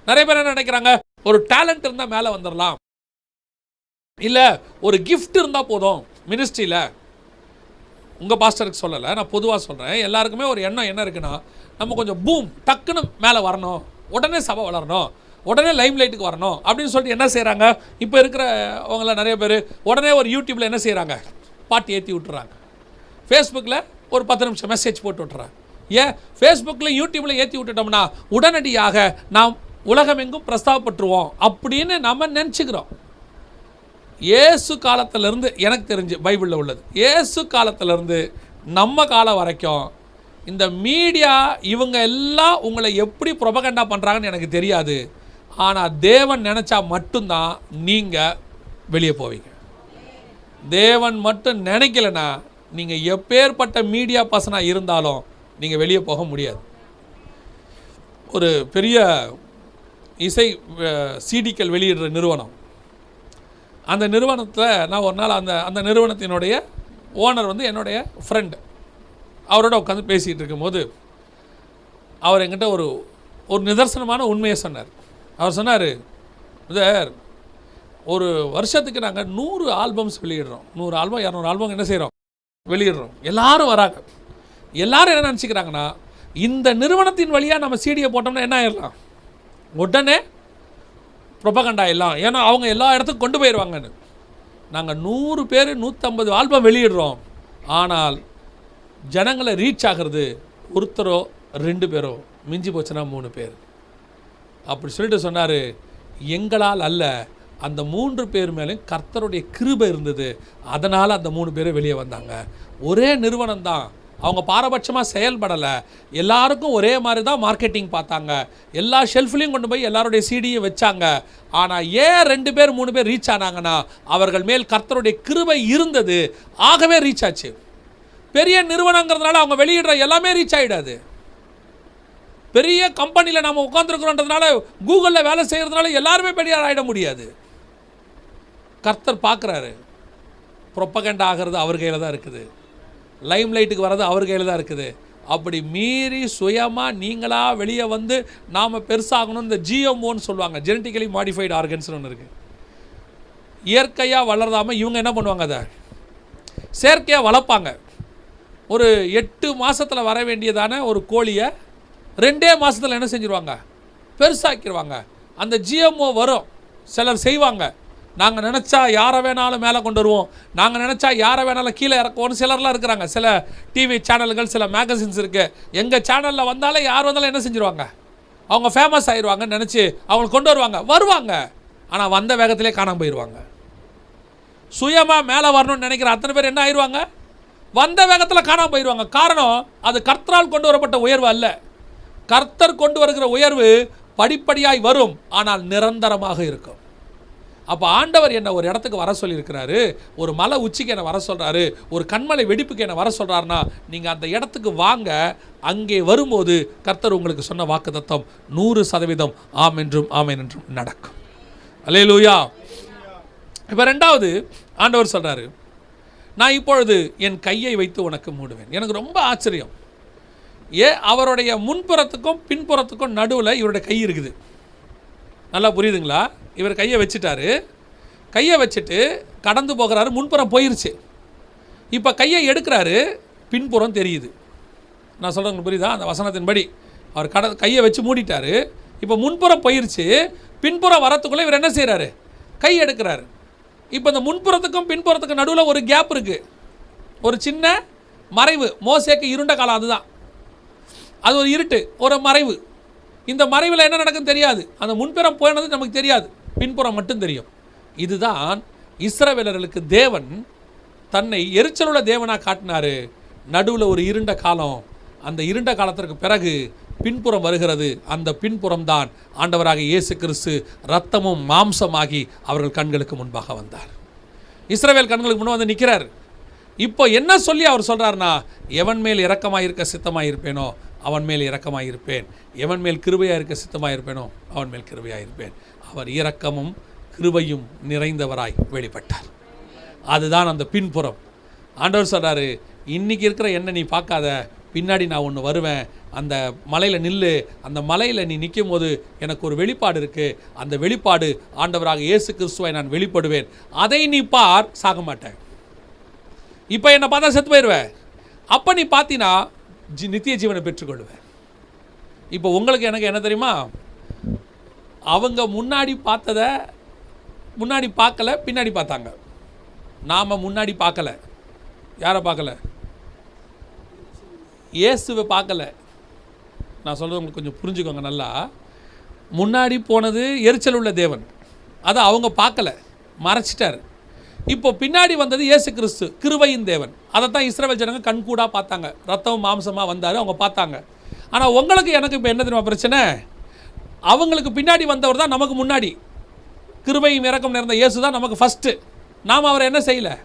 நிறைய பேர் என்ன நினைக்கிறாங்க, ஒரு டேலண்ட் இருந்தால் மேலே வந்துடலாம், இல்லை ஒரு கிஃப்ட் இருந்தால் போதும் மினிஸ்ட்ரியில். உங்கள் பாஸ்டருக்கு சொல்லலை, நான் பொதுவாக சொல்கிறேன். எல்லாருக்குமே ஒரு எண்ணம் என்ன இருக்குன்னா, நம்ம கொஞ்சம் பூம் டக்குன்னு மேலே வரணும், உடனே சபை வளரணும், உடனே லைம் லைட்டுக்கு வரணும் அப்படின்னு சொல்லிட்டு என்ன செய்கிறாங்க, இப்போ இருக்கிறவங்கள நிறைய பேர் உடனே ஒரு யூடியூப்பில் என்ன செய்கிறாங்க, பாட்டு ஏற்றி விட்டுறாங்க, ஃபேஸ்புக்கில் ஒரு 10 நிமிஷம் மெசேஜ் போட்டு விட்டுறாங்க. ஏன் ஃபேஸ்புக்கில் யூடியூப்பில் ஏற்றி விட்டுட்டோம்னா உடனடியாக நாம் உலகமெங்கும் பிரஸ்தாபப்பட்டுருவோம் அப்படின்னு நம்ம நினச்சிக்கிறோம். இயேசு காலத்திலேருந்து எனக்கு தெரிஞ்சு பைபிளில் உள்ளது, இயேசு காலத்திலேருந்து நம்ம காலம் வரைக்கும் இந்த மீடியா இவங்க எல்லாம் உங்களை எப்படி ப்ரொபகண்டா பண்ணுறாங்கன்னு எனக்கு தெரியாது. ஆனால் தேவன் நினச்சா மட்டும்தான் நீங்கள் வெளியே போவீங்க. தேவன் மட்டும் நினைக்கலைன்னா நீங்கள் எப்பேற்பட்ட மீடியா பர்சனாக இருந்தாலும் நீங்கள் வெளியே போக முடியாது. ஒரு பெரிய இசை சிடிக்கள் வெளியிடுற நிறுவனம், அந்த நிறுவனத்தில் நான் ஒரு நாள் அந்த நிறுவனத்தினுடைய ஓனர் வந்து என்னுடைய ஃப்ரெண்டு, அவரோட உட்காந்து பேசிகிட்டு இருக்கும்போது அவர் என்கிட்ட ஒரு நிதர்சனமான உண்மையை சொன்னார். அவர் சொன்னார், சார் ஒரு வருஷத்துக்கு நாங்கள் 100 ஆல்பம்ஸ் வெளியிடுறோம், 100 ஆல்பம் 200 ஆல்பம் என்ன செய்கிறோம் வெளியிடுறோம். எல்லாரும் வராங்க, எல்லாரும் என்ன நினச்சிக்கிறாங்கன்னா, இந்த நிறுவனத்தின் வழியாக நம்ம சீடியை போட்டோம்னா என்ன ஆயிடலாம், உடனே ப்ரொபகண்டா எல்லாம், ஏன்னா அவங்க எல்லா இடத்துக்கும் கொண்டு போயிடுவாங்கன்னு. நாங்கள் 100 பேர் 150 ஆல்பம் வெளியிடுறோம், ஆனால் ஜனங்களை ரீச் ஆகிறது ஒருத்தரோ 2 பேரோ, மிஞ்சி போச்சுன்னா 3 பேர். அப்படி சொல்லிட்டு சொன்னார், எங்களால் அல்ல, அந்த 3 பேர் மேலேயும் கர்த்தருடைய கிருபை இருந்தது, அதனால் அந்த 3 பேரும் வெளியே வந்தாங்க. ஒரே நிறுவனம் தான், அவங்க பாரபட்சமாக செயல்படலை, எல்லாருக்கும் ஒரே மாதிரி தான் மார்க்கெட்டிங் பார்த்தாங்க, எல்லா ஷெல்ஃப்லேயும் கொண்டு போய் எல்லாருடைய சீடியும் வச்சாங்க. ஆனால் ஏன் 2 பேர் 3 பேர் ரீச் ஆனாங்கன்னா, அவர்கள் மேல் கர்த்தருடைய கிருபை இருந்தது, ஆகவே ரீச் ஆச்சு. பெரிய நிறுவனங்கிறதுனால அவங்க வெளியிடுற எல்லாமே ரீச் ஆகிடாது. பெரிய கம்பெனியில் நம்ம உட்காந்துருக்குறோன்றதுனால, கூகுளில் வேலை செய்கிறதுனால எல்லாருமே பெரிய ஆகிட முடியாது. கர்த்தர் பார்க்குறாரு, ப்ரொப்பகண்டா ஆகிறது அவர் கையில் தான் இருக்குது, லைம் லைட்டுக்கு வர்றது அவர் கையில் தான் இருக்குது. அப்படி மீறி சுயமாக நீங்களாக வெளியே வந்து நாம் பெருசாகணும். இந்த GMOன்னு சொல்லுவாங்க, ஜெனட்டிக்கலி மாடிஃபைடு ஆர்கன்ஸ்னு ஒன்று இருக்குது. இயற்கையாக வளர்றாமல் இவங்க என்ன பண்ணுவாங்க, அதை செயற்கையாக வளர்ப்பாங்க. ஒரு 8 மாதத்தில் வர வேண்டியதான ஒரு கோழியை 2 மாதத்தில் என்ன செஞ்சுருவாங்க, பெருசாக்கிடுவாங்க. அந்த GMO வரும், சிலர் செய்வாங்க, நாங்கள் நினச்சா யாரை வேணாலும் மேலே கொண்டு வருவோம், நாங்கள் நினச்சா யாரை வேணாலும் கீழே இறக்குவோன்னு சிலர்லாம் இருக்கிறாங்க. சில டிவி சேனல்கள், சில மேகசின்ஸ் இருக்குது, எங்கள் சேனலில் வந்தாலே யார் வந்தாலும் என்ன செஞ்சுருவாங்க, அவங்க ஃபேமஸ் ஆயிடுவாங்கன்னு நினச்சி அவங்க கொண்டு வருவாங்க. ஆனால் வந்த வேகத்திலே காணாமல் போயிடுவாங்க. சுயமாக மேலே வரணும்னு நினைக்கிற அத்தனை பேர் என்ன ஆயிடுவாங்க, வந்த வேகத்தில் காணாமல் போயிடுவாங்க. காரணம், அது கர்த்தரால் கொண்டு வரப்பட்ட உயர்வு அல்ல. கர்த்தர் கொண்டு வருகிற உயர்வு படிப்படியாய் வரும், ஆனால் நிரந்தரமாக இருக்கும். அப்போ ஆண்டவர் என்ன ஒரு இடத்துக்கு வர சொல்லியிருக்கிறாரு, ஒரு மலை உச்சிக்கு என்ன வர சொல்கிறாரு, ஒரு கண்மலை வெடிப்புக்கு என்ன வர சொல்கிறாருன்னா, நீங்கள் அந்த இடத்துக்கு வாங்க. அங்கே வரும்போது கர்த்தர் உங்களுக்கு சொன்ன வாக்குத்தத்தம் 100% ஆம் என்றும் ஆமென் என்றும் நடக்கும். அல்லேலூயா. இப்போ 2வது ஆண்டவர் சொல்கிறாரு, நான் இப்பொழுது என் கையை வைத்து உனக்கு மூடுவேன். எனக்கு ரொம்ப ஆச்சரியம். அவருடைய முன்புறத்துக்கும் பின்புறத்துக்கும் நடுவில் இவருடைய கை இருக்குது. நல்லா புரியுதுங்களா? இவர் கையை வச்சுட்டாரு, கையை வச்சுட்டு கடந்து போகிறாரு, முன்புறம் போயிருச்சு. இப்போ கையை எடுக்கிறாரு, பின்புறம் தெரியுது. நான் சொல்கிறேங்க புரியுதா? அந்த வசனத்தின்படி அவர் கையை வச்சு மூடிட்டாரு, இப்போ முன்புறம் போயிருச்சு, பின்புறம் வரத்துக்குள்ளே இவர் என்ன செய்கிறாரு, கை எடுக்கிறாரு. இப்போ இந்த முன்புறத்துக்கும் பின்புறத்துக்கும் நடுவில் ஒரு கேப் இருக்குது, ஒரு சின்ன மறைவு. மோசேக்கு இருண்ட காலம் அதுதான், அது ஒரு இருட்டு, ஒரு மறைவு. இந்த மறைவில் என்ன நடக்குன்னு தெரியாது, அந்த முன்புறம் போனது நமக்கு தெரியாது, பின்புறம் மட்டும் தெரியும். இதுதான் இஸ்ரவேலர்களுக்கு தேவன் தன்னை எரிச்சலுள்ள தேவனாக காட்டினார். நடுவில் ஒரு இருண்ட காலம், அந்த இருண்ட காலத்திற்கு பிறகு பின்புறம் வருகிறது. அந்த பின்புறம் தான் ஆண்டவராக இயேசு கிறிஸ்து இரத்தமும் மாம்சமாகி அவர்கள் கண்களுக்கு முன்பாக வந்தார். இஸ்ரவேல் கண்களுக்கு முன்ன வந்து நிற்கிறார். இப்போ என்ன சொல்லி அவர் சொல்கிறார்னா, எவன் மேல் இரக்கமாக இருக்க சித்தமாக இருப்பேனோ அவன் மேல் இரக்கமாக இருப்பேன், எவன் மேல் கிருபையாக இருக்க சித்தமாக இருப்பேனோ அவன் மேல் கிருபையாக இருப்பேன். அவர் இரக்கமும் கிருபையும் நிறைந்தவராய் வெளிப்பட்டார். அதுதான் அந்த பின்புறம். ஆண்டவர் சொல்கிறாரு, இன்றைக்கி இருக்கிற என்ன நீ பார்க்காத, பின்னாடி நான் ஒன்று வருவேன், அந்த மலையில் நில்லு, அந்த மலையில் நீ நிற்கும் போது எனக்கு ஒரு வெளிப்பாடு இருக்குது, அந்த வெளிப்பாடு ஆண்டவராக இயேசு கிறிஸ்துவை நான் வெளிப்படுவேன், அதை நீ பார், சாக மாட்டேன். இப்போ என்னை பார்த்தா செத்து போயிடுவேன், அப்போ நீ பார்த்தீன்னா நித்திய ஜீவனை பெற்றுக்கொள்வேன். இப்போ உங்களுக்கு எனக்கு என்ன தெரியுமா, அவங்க முன்னாடி பார்த்ததை முன்னாடி பார்க்கல, பின்னாடி பார்த்தாங்க. நாம் முன்னாடி பார்க்கல. யாரை பார்க்கல? இயேசுவை பார்க்கல. நான் சொல்கிறது உங்களுக்கு கொஞ்சம் புரிஞ்சுக்கோங்க நல்லா. முன்னாடி போனது எரிச்சல் உள்ள தேவன், அதை அவங்க பார்க்கல, மறைச்சிட்டார். இப்போ பின்னாடி வந்தது இயேசு கிறிஸ்து, கிருபையின் தேவன். அதை தான் இஸ்ரவேல் ஜனங்க கண்கூடாக பார்த்தாங்க. ரத்தம் மாம்சமாக வந்தார், அவங்க பார்த்தாங்க. ஆனால் உங்களுக்கு எனக்கு இப்போ என்ன தெரியுமா பிரச்சனை? அவங்களுக்கு பின்னாடி வந்தவர் தான் நமக்கு முன்னாடி. கிருபையும் இரக்கம் நிறைந்த இயேசு தான் நமக்கு ஃபஸ்ட்டு. நாம் அவரை என்ன செய்யலை,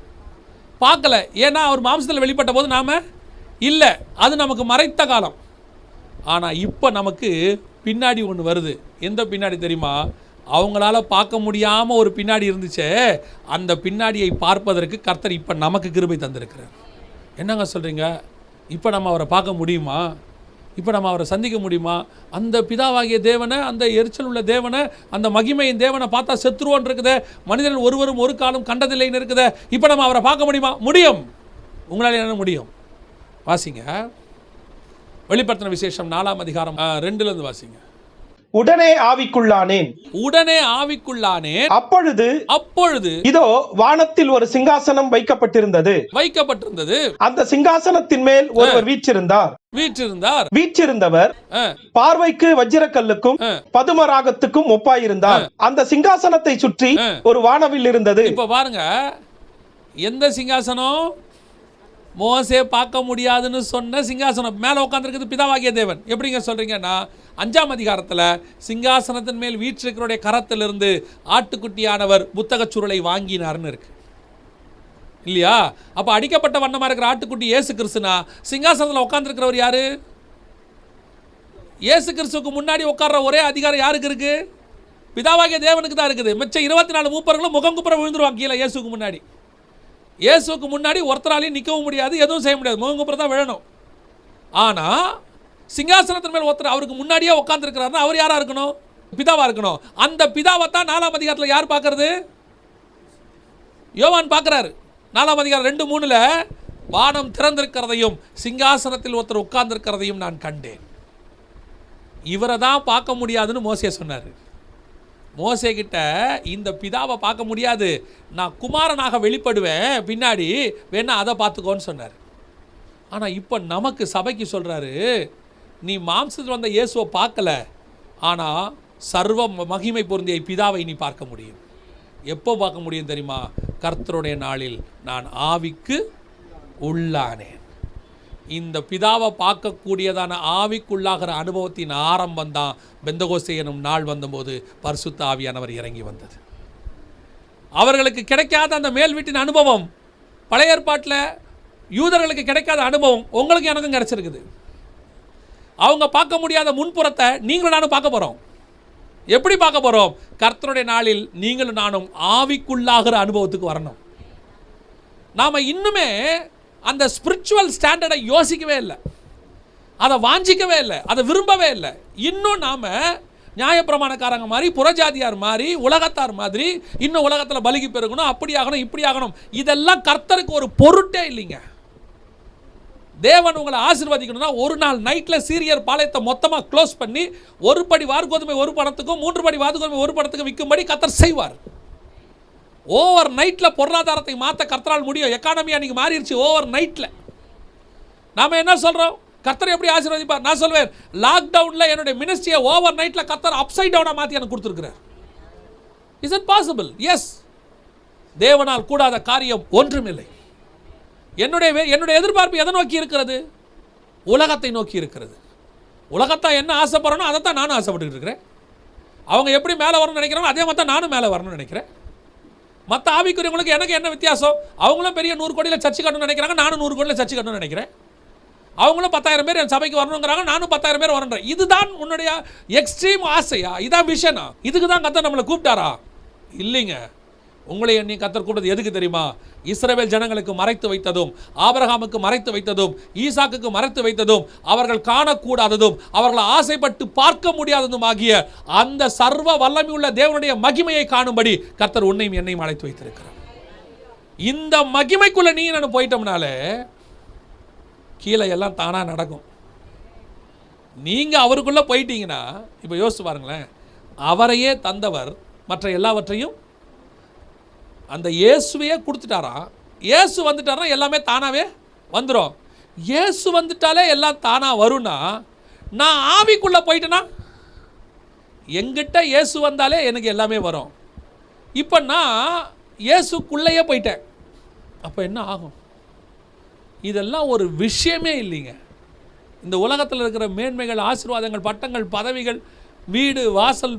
பார்க்கல. ஏன்னா அவர் மாம்சத்தில் வெளிப்பட்ட போது நாம் இல்லை, அது நமக்கு மறைத்த காலம். ஆனால் இப்போ நமக்கு பின்னாடி ஒன்று வருது. எந்த பின்னாடி தெரியுமா? அவங்களால பார்க்க முடியாமல் ஒரு பின்னாடி இருந்துச்சே, அந்த பின்னாடியை பார்ப்பதற்கு கர்த்தர் இப்போ நமக்கு கிருபை தந்திருக்கிறார். என்னங்க சொல்கிறீங்க? இப்போ நம்ம அவரை பார்க்க முடியுமா? இப்போ நம்ம அவரை சந்திக்க முடியுமா? அந்த பிதாவாகிய தேவனை, அந்த எரிச்சல் உள்ள தேவனை, அந்த மகிமையின் தேவனை பார்த்தா செத்துருவோன்னு இருக்குதே, மனிதன் ஒருவரும் ஒரு காலம் கண்டதில்லைன்னு இருக்குதே, இப்போ நம்ம அவரை பார்க்க முடியுமா? முடியும். உங்களால் என்ன முடியும்? வாசிங்க, வெளிப்படுத்தின விசேஷம் 4ஆம் அதிகாரம் 2 வாசிங்க. உடனே ஆவிக்குள்ளானேன், உடனே ஆவிக்குள்ளானேன். அப்பொழுது இதோ வானத்தில் ஒரு சிங்காசனம் வைக்கப்பட்டிருந்தது. அந்த சிங்காசனத்தின் மேல் ஒருவர் வீற்றிருந்தவர் பார்வைக்கு வஜ்ரக்கல்லுக்கும் பதுமராகத்துக்கும் ஒப்பாயிருந்தார். அந்த சிங்காசனத்தை சுற்றி ஒரு வானவில் இருந்தது. இப்ப பாருங்க, எந்த சிங்காசனம்? மோசே பார்க்க முடியாதுன்னு சொன்ன சிங்காசனம் மேலே உட்காந்துருக்குது பிதாவாகிய தேவன். எப்படிங்க சொல்கிறீங்கன்னா, 5ஆம் அதிகாரத்தில் சிங்காசனத்தின் மேல் வீற்றிருக்கிறவருடைய கரத்திலிருந்து ஆட்டுக்குட்டியானவர் புத்தகச் சுருளை வாங்கினார்னு இருக்கு இல்லையா? அப்போ அடிக்கப்பட்ட வண்ணமாக இருக்கிற ஆட்டுக்குட்டி இயேசு கிறிஸ்துனா, சிங்காசனத்தில் உட்காந்துருக்கிறவர் யாரு? இயேசு கிறிஸ்துக்கு முன்னாடி உட்கார்ற ஒரே அதிகாரம் யாருக்கு இருக்கு? பிதாவாகிய தேவனுக்கு தான் இருக்குது. மிச்சம் 24 மூப்பர்களும் முகங்குப்புற விழுந்துருவாங்க கீழே இயேசுக்கு முன்னாடி. இயேசுக்கு முன்னாடி ஒருத்தராலையும் நிற்கவும் முடியாது, எதுவும் செய்ய முடியாது, முகங்குப்புறம் தான் விழணும். ஆனால் சிங்காசனத்தின் மேல் ஒருத்தர் அவருக்கு முன்னாடியே உட்காந்துருக்கிறாருன்னா அவர் யாராக இருக்கணும்? பிதாவாக இருக்கணும். அந்த பிதாவை தான் 4ஆம் அதிகாரத்தில் யார் பார்க்கறது? யோவான் பார்க்குறாரு. 4ஆம் அதிகாரம் 2:3 வானம் திறந்திருக்கிறதையும் சிங்காசனத்தில் ஒருத்தர் உட்கார்ந்திருக்கிறதையும் நான் கண்டேன். இவரை தான் பார்க்க முடியாதுன்னு மோசே சொன்னார். மோசே கிட்ட இந்த பிதாவை பார்க்க முடியாது, நான் குமாரனாக வெளிப்படுவேன் பின்னாடி, வேணா அதை பார்த்துக்கோன்னு சொன்னார். ஆனால் இப்போ நமக்கு சபைக்கு சொல்கிறாரு, நீ மாம்சத்தில் வந்த இயேசுவை பார்க்கல, ஆனால் சர்வ மகிமை பொருந்திய பிதாவை நீ பார்க்க முடியும். எப்போ பார்க்க முடியும் தெரியுமா? கர்த்தருடைய நாளில் நான் ஆவிக்கு உள்ளானேன். இந்த பிதாவை பார்க்கக்கூடியதான ஆவிக்குள்ளாகிற அனுபவத்தின் ஆரம்பம் தான் பெந்தகோஸ்தே எனும் நாள் வந்தபோது பரிசுத்த ஆவியானவர் இறங்கி வந்தது. அவர்களுக்கு கிடைக்காத அந்த மேல் வீட்டின் அனுபவம், பழைய ஏற்பாட்டில் யூதர்களுக்கு கிடைக்காத அனுபவம் உங்களுக்கு எனக்கும் கிடைச்சிருக்குது. அவங்க பார்க்க முடியாத முன்புறத்தை நீங்களும் நானும் பார்க்க போகிறோம். எப்படி பார்க்க போகிறோம்? கர்த்தருடைய நாளில் நீங்களும் நானும் ஆவிக்குள்ளாகிற அனுபவத்துக்கு வரணும். நாம் இன்னுமே அந்த ஸ்பிரிச்சுவல் ஸ்டாண்டர்டை யோசிக்கவே இல்லை, அதை வாஞ்சிக்கவே இல்லை, அதை விரும்பவே இல்லை. இன்னும் நாம் நியாயப்பிரமாணக்காரங்க மாதிரி, புறஜாதியார் மாதிரி, உலகத்தார் மாதிரி, இன்னும் உலகத்தில் பலிக்கு பெருகணும், அப்படி ஆகணும், இப்படி ஆகணும், இதெல்லாம் கர்த்தருக்கு ஒரு பொருட்டே இல்லைங்க. தேவன் உங்களை ஆசீர்வதிக்கணும்னா ஒரு நாள் நைட்டில் சீரியர் பாளையத்தை மொத்தமாக க்ளோஸ் பண்ணி 1 படி வார்கோதுமை 1 பணத்துக்கும் 3 படி வார்கோதுமை 1 பணத்துக்கும் விற்கும்படி கர்த்தர் செய்வார். ஓவர் நைட்டில் பொருளாதாரத்தை மாற்ற கர்த்தரால் முடியும். எக்கானமி அன்றைக்கி மாறிடுச்சு ஓவர் நைட்டில். நாம் என்ன சொல்கிறோம்? கர்த்தர் எப்படி ஆசீர்வதிப்பார்? நான் சொல்வேன், லாக்டவுனில் என்னுடைய மினிஸ்ட்ரியை ஓவர் நைட்டில் கர்த்தர் அப்சைட் டவுனாக மாற்றி எனக்கு கொடுத்துருக்கிறார். Is it possible? எஸ். தேவனால் கூடாத காரியம் ஒன்றுமில்லை. என்னுடைய எதிர்பார்ப்பு எதை நோக்கி இருக்கிறது? உலகத்தை நோக்கி இருக்கிறது. உலகத்தை என்ன ஆசைப்படுறனோ அதை தான் நானும் ஆசைப்பட்டு இருக்கிறேன். அவங்க எப்படி மேலே வரணும்னு நினைக்கிறாங்களோ அதே மாதிரி தான் நானும் மேலே வரணும்னு நினைக்கிறேன். மற்ற ஆவிக்குரியவங்களுக்கு எனக்கு என்ன வித்தியாசம்? அவங்களும் பெரிய 100 கோடியில் சர்ச்சு கட்டணும்னு நினைக்கிறாங்க, நானும் 100 கோடியில் சர்ச்சு கட்டணும்னு நினைக்கிறேன். அவங்களும் 10,000 பேர் என் சபைக்கு வரணுங்கிறாங்க, நானும் 10,000 பேர் வரணுன்றேன். இதுதான் உன்னுடைய எக்ஸ்ட்ரீம் ஆசையா? இதான் விஷனா? இதுக்கு தான் கர்த்தர் நம்மளை கூப்பிட்டாரா? இல்லைங்க. உங்களை என்னை கர்த்தர் கூப்பிட்டது எதுக்கு தெரியுமா? இஸ்ரவேல் ஜனங்களுக்கு மறைத்து வைத்ததும், ஆபிரகாமுக்கு மறைத்து வைத்ததும், ஈசாக்குக்கு மறைத்து வைத்ததும், அவர்கள் காணக்கூடாததும், அவர்கள் ஆசைப்பட்டு பார்க்க முடியாததும் ஆகிய அந்த சர்வ வல்லமையுள்ள தேவனுடைய மகிமையை காணும்படி கர்த்தர் உன்னையும் என்னையும் அழைத்து வைத்திருக்கிறார். இந்த மகிமைக்குள்ள நீ நான் போயிட்டோம்னாலே கீழே எல்லாம் தானா நடக்கும். நீங்க அவருக்குள்ள போயிட்டீங்கன்னா, இப்போ யோசிச்சு பாருங்களேன், அவரையே தந்தவர் மற்ற எல்லாவற்றையும் அந்த இயேசுவையே கொடுத்துட்டாராம். இயேசு வந்துட்டாரா எல்லாமே தானாவே வந்துடும். இயேசு வந்துட்டாலே எல்லாம் தானா வரும்னா, நான் ஆவிக்குள்ள போயிட்டேன்னா எங்கிட்ட இயேசு வந்தாலே எனக்கு எல்லாமே வரும். இப்போ நான் இயேசுக்குள்ளேயே போயிட்டேன், அப்போ என்ன ஆகும்? இதெல்லாம் ஒரு விஷயமே இல்லைங்க. இந்த உலகத்தில் இருக்கிற மேன்மைகள், ஆசீர்வாதங்கள், பட்டங்கள், பதவிகள், வீடு, வாசல்,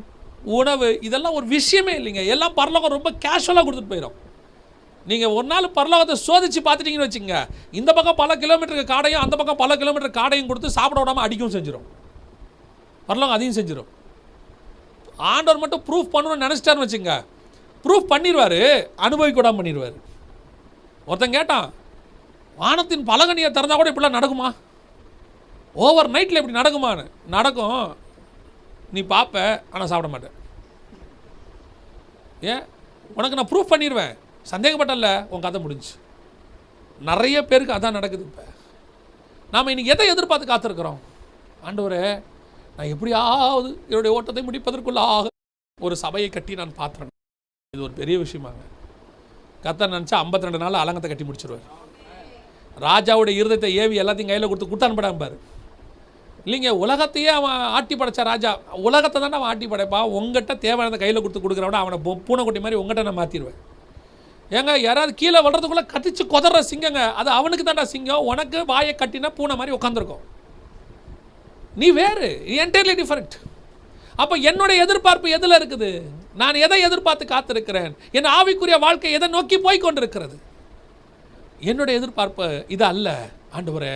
உணவு, இதெல்லாம் ஒரு விஷயமே இல்லைங்க. எல்லாம் பரலோகம் ரொம்ப கேஷுவலாக கொடுத்துட்டு போயிடும். நீங்கள் ஒரு நாள் பரலோகத்தை சோதித்து பார்த்துட்டீங்கன்னு வச்சுங்க, இந்த பக்கம் பல கிலோமீட்டருக்கு காடையும் அந்த பக்கம் பல கிலோமீட்டர் காடையும் கொடுத்து சாப்பிட விடாமல் அடிக்கவும் செஞ்சிடும். பரலோகம் அதையும் செஞ்சிடும். ஆண்டவர் மட்டும் ப்ரூஃப் பண்ணணும்னு நினச்சிட்டாருன்னு வச்சுங்க, ப்ரூஃப் பண்ணிடுவார், அனுபவிக்க விடாமல் பண்ணிடுவார். ஒருத்தன் கேட்டான், வானத்தின் பலகனியை திறந்தா கூட இப்படிலாம் நடக்குமா? ஓவர் நைட்டில் இப்படி நடக்குமான்னு. நடக்கும், நீ பார்ப்ப, ஆனால் சாப்பிட மாட்டேன். ஏன்? உனக்கு நான் ப்ரூஃப் பண்ணிடுவேன், சந்தேகப்பட்டல, உன் கதை முடிஞ்சு. நிறைய பேருக்கு அதான் நடக்குது. இப்போ நாம் இன்றைக்கி எதை எதிர்பார்த்து காத்திருக்கிறோம்? ஆண்டவரே, நான் எப்படியாவது என்னுடைய ஓட்டத்தை முடிப்பதற்குள்ள ஒரு சபையை கட்டி நான் பார்த்துறேன். இது ஒரு பெரிய விஷயமாங்க. கர்த்தர் நினச்சா 52 நாள் அலங்கத்தை கட்டி முடிச்சிருவார். ராஜாவுடைய இருதயத்தை ஏவி எல்லாத்தையும் கையில் கொடுத்து குட்டான்படாமல் பாரு. இல்லைங்க, உலகத்தையே அவன் ஆட்டி படைச்ச ராஜா. உலகத்தை தானே அவன் ஆட்டி படைப்பான். உங்கள்கிட்ட தேவையானதை கையில் கொடுத்து கொடுக்குறவன அவனை பூனைக்குட்டி மாதிரி உங்கள்கிட்ட நான் மாற்றிடுவேன். ஏங்க, யாராவது கீழே வளர்றதுக்குள்ளே கத்திச்சு கொதற சிங்கங்க, அது அவனுக்கு தான்டா சிங்கம். உனக்கு வாயை கட்டினா பூனை மாதிரி உட்காந்துருக்கும். நீ வேறு, என்டையர்லி டிஃபரெண்ட். அப்போ என்னுடைய எதிர்பார்ப்பு எதில் இருக்குது? நான் எதை எதிர்பார்த்து காத்திருக்கிறேன்? என் ஆவிக்குரிய வாழ்க்கை எதை நோக்கி போய் கொண்டிருக்கிறது? என்னுடைய எதிர்பார்ப்பு இது அல்ல. ஆண்டவரே,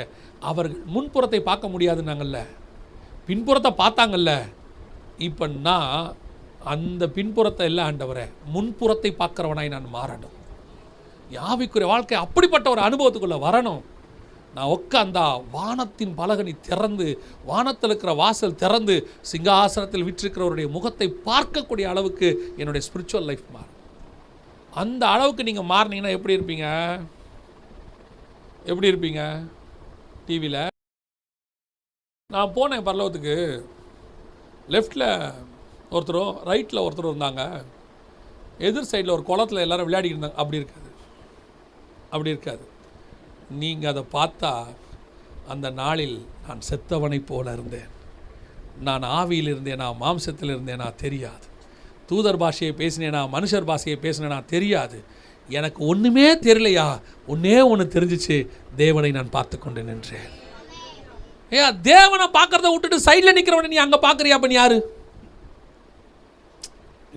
அவர்கள் முன்புறத்தை பார்க்க முடியாதுன்னாங்கல்ல, பின்புறத்தை பார்த்தாங்கல்ல. இப்போ நான் அந்த பின்புறத்தை இல்லை ஆண்டவரே, முன்புறத்தை பார்க்குறவனாய் நான் மாறணும். ஆவிக்குரிய வாழ்க்கை அப்படிப்பட்ட ஒரு அனுபவத்துக்குள்ளே வரணும். நான் உட்காந்தா வானத்தின் பலகனி திறந்து, வானத்தில் இருக்கிற வாசல் திறந்து, சிங்காசனத்தில் விற்றிருக்கிறவருடைய முகத்தை பார்க்கக்கூடிய அளவுக்கு என்னுடைய ஸ்பிரிச்சுவல் லைஃப் மாறும். அந்த அளவுக்கு நீங்கள் மாறினீங்கன்னா எப்படி இருப்பீங்க? எப்படி இருப்பீங்க? டிவியில் நான் போனேன் பரலோகத்துக்கு. லெஃப்டில் ஒருத்தரும் ரைட்டில் ஒருத்தரும் இருந்தாங்க. எதிர் சைடில் ஒரு குளத்தில் எல்லாரும் விளையாடிட்டு இருந்தாங்க. அப்படி இருக்காது, அப்படி இருக்காது. நீங்கள் அதை பார்த்தா, அந்த நாளில் நான் செத்தவனை போல இருந்தேன். நான் ஆவியில் இருந்தேனா, மாம்சத்தில் இருந்தேனா தெரியாது. தூதர் பாஷையை பேசினேனா, மனுஷர் பாஷையை பேசினேனா தெரியாது. எனக்கு ஒன்றுமே தெரியலையா, ஒன்றே ஒன்று தெரிஞ்சிச்சு, தேவனை நான் பார்த்து கொண்டு நின்றேன். ஏன் தேவனை பார்க்கறத விட்டுட்டு சைடில் நிற்கிறவனை நீ அங்கே பார்க்குறியா? அப்போ நீ யாரு?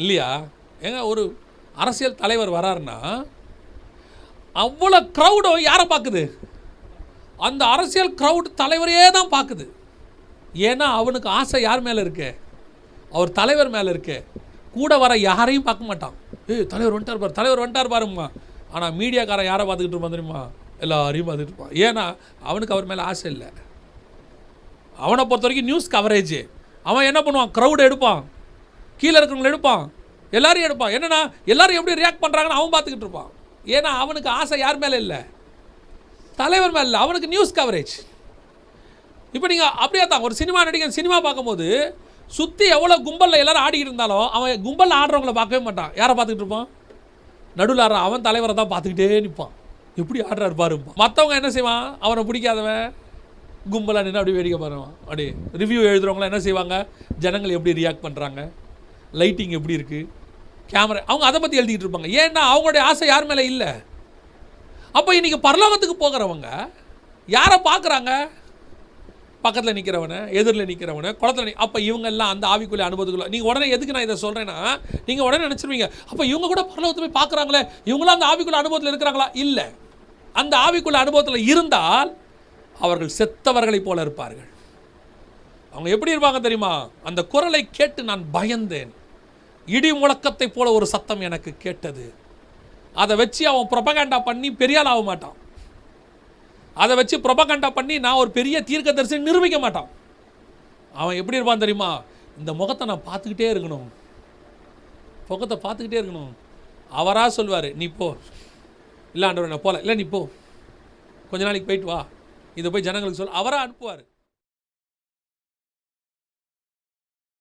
இல்லையா? ஏங்க, ஒரு அரசியல் தலைவர் வராருன்னா அவ்வளோ க்ரௌடும் யாரை பார்க்குது? அந்த அரசியல் க்ரௌட் தலைவரையே தான் பார்க்குது. ஏன்னா அவனுக்கு ஆசை யார் மேலே இருக்கு? அவர் தலைவர் மேலே இருக்கு. கூட வர யாரையும் பார்க்க மாட்டான். தலைவர் வந்துட்டார் பாரு, தலைவர் வந்துட்டார் பாருமா. ஆனால் மீடியாக்காரன் யாரை பார்த்துக்கிட்டு இருப்பான் தெரியுமா? எல்லாரையும் பார்த்துட்டு இருப்பான். ஏன்னா அவனுக்கு அவர் மேலே ஆசை இல்லை. அவனை பொறுத்த வரைக்கும் நியூஸ் கவரேஜ். அவன் என்ன பண்ணுவான்? க்ரௌட் எடுப்பான், கீழே இருக்கிறவங்களை எடுப்பான், எல்லாரையும் எடுப்பான். என்னென்னா எல்லாரும் எப்படி ரியாக்ட் பண்ணுறாங்கன்னு அவன் பார்த்துக்கிட்டு இருப்பான். ஏன்னா அவனுக்கு ஆசை யார் மேலே இல்லை? தலைவர் மேலே இல்லை, அவனுக்கு நியூஸ் கவரேஜ். இப்போ நீங்கள் அப்படியே தான் ஒரு சினிமா நடிகன் சினிமா பார்க்கும்போது சுற்றி எவ்வளோ கும்பலில் எல்லோரும் ஆடிக்கிட்டு இருந்தாலும் அவன் கும்பலில் ஆடுறவங்கள பார்க்கவே மாட்டான். யாரை பார்த்துக்கிட்டு இருப்பான்? நடுவில் ஆடுறான் அவன் தலைவரை தான் பார்த்துக்கிட்டே நிற்பான். எப்படி ஆடுறாரு பாருப்பா. மற்றவங்க என்ன செய்வான்? அவனை பிடிக்காதவன் கும்பலாக நின்று அப்படி வேடிக்கை பாருவான். அப்படி ரிவ்யூ எழுதுகிறவங்களாம் என்ன செய்வாங்க? ஜனங்கள் எப்படி ரியாக்ட் பண்ணுறாங்க, லைட்டிங் எப்படி இருக்குது, கேமரா, அவங்க அதை பற்றி எழுதிக்கிட்டு இருப்பாங்க. ஏன்னா அவங்களுடைய ஆசை யார் மேலே இல்லை. அப்போ இன்றைக்கி பரலோகத்துக்கு போகிறவங்க யாரை பார்க்குறாங்க? பக்கத்தில் நிற்கிறவனை, எதிரில் நிற்கிறவனை, குளத்தில் அப்போ இவங்க எல்லாம் அந்த ஆவிக்குள்ளே அனுபவத்துக்குள்ள. நீங்கள் உடனே எதுக்கு நான் இதை சொல்கிறேன்னா, நீங்கள் உடனே நினச்சிருவீங்க, அப்போ இவங்க கூட பரலோகத்தை போய் பார்க்குறாங்களே, இவங்களாம் அந்த ஆவிக்குள்ள அனுபவத்தில் இருக்கிறாங்களா? இல்லை. அந்த ஆவிக்குள்ள அனுபவத்தில் இருந்தால் அவர்கள் செத்தவர்களைப் போல இருப்பார்கள். அவங்க எப்படி இருப்பாங்க தெரியுமா? அந்த குரலை கேட்டு நான் பயந்தேன். இடி முழக்கத்தை போல ஒரு சத்தம் எனக்கு கேட்டது. அதை வச்சு அவன் ப்ரொபகண்டா பண்ணி பெரிய ஆள் ஆக மாட்டான். அதை வச்சு ப்ரொபகண்டா பண்ணி நான் ஒரு பெரிய தீர்க்கதரிசி நிரூபிக்க மாட்டான். அவன் எப்படி இருப்பான் தெரியுமா? இந்த முகத்தை நான் பார்த்துக்கிட்டே இருக்கணும், முகத்தை பார்த்துக்கிட்டே இருக்கணும். அவராக சொல்வார், நீ போ. இல்லை ஆண்டவர் நான் போகல. இல்லை நீ போ, கொஞ்ச நாளைக்கு போயிட்டு வா, இதை போய் ஜனங்களுக்கு சொல்ல. அவராக அனுப்புவார்.